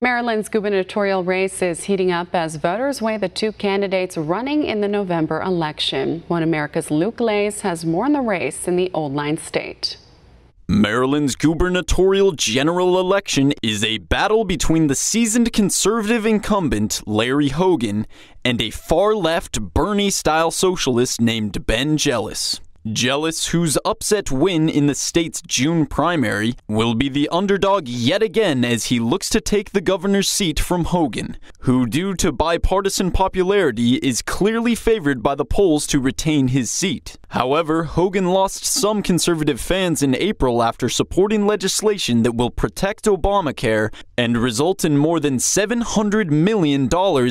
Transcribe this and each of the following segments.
Maryland's gubernatorial race is heating up as voters weigh the two candidates running in the November election. One America's Glaze has more in the race in the Old Line State. Maryland's gubernatorial general election is a battle between the seasoned conservative incumbent Larry Hogan and a far-left Bernie-style socialist named Ben Jealous. Jealous, whose upset win in the state's June primary, will be the underdog yet again as he looks to take the governor's seat from Hogan, who, due to bipartisan popularity, is clearly favored by the polls to retain his seat. However, Hogan lost some conservative fans in April after supporting legislation that will protect Obamacare and result in more than $700 million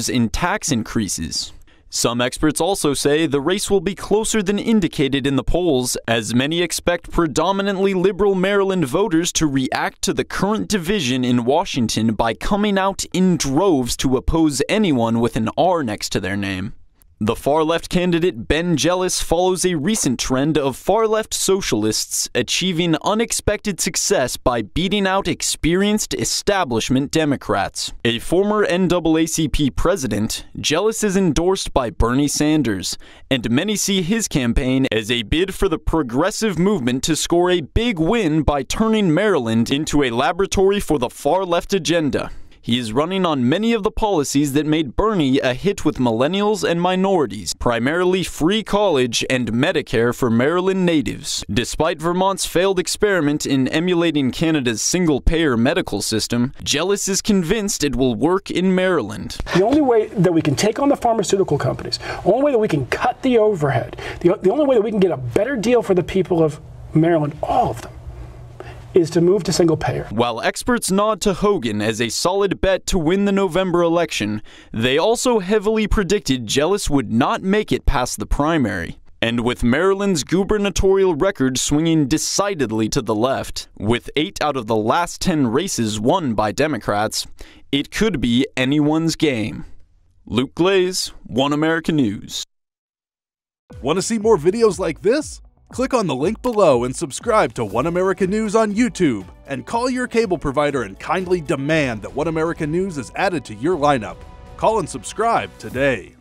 in tax increases. Some experts also say the race will be closer than indicated in the polls, as many expect predominantly liberal Maryland voters to react to the current division in Washington by coming out in droves to oppose anyone with an R next to their name. The far-left candidate Ben Jealous follows a recent trend of far-left socialists achieving unexpected success by beating out experienced establishment Democrats. A former NAACP president, Jealous is endorsed by Bernie Sanders, and many see his campaign as a bid for the progressive movement to score a big win by turning Maryland into a laboratory for the far-left agenda. He is running on many of the policies that made Bernie a hit with millennials and minorities, primarily free college and Medicare for Maryland natives. Despite Vermont's failed experiment in emulating Canada's single-payer medical system, Jealous is convinced it will work in Maryland. The only way that we can take on the pharmaceutical companies, the only way that we can cut the overhead, the only way that we can get a better deal for the people of Maryland, all of them, is to move to single payer. While experts nod to Hogan as a solid bet to win the November election, they also heavily predicted Jealous would not make it past the primary. And with Maryland's gubernatorial record swinging decidedly to the left, with 8 out of the last 10 races won by Democrats, it could be anyone's game. Luke Glaze, One America News. Want to see more videos like this? Click on the link below and subscribe to One America News on YouTube, and call your cable provider and kindly demand that One America News is added to your lineup. Call and subscribe today.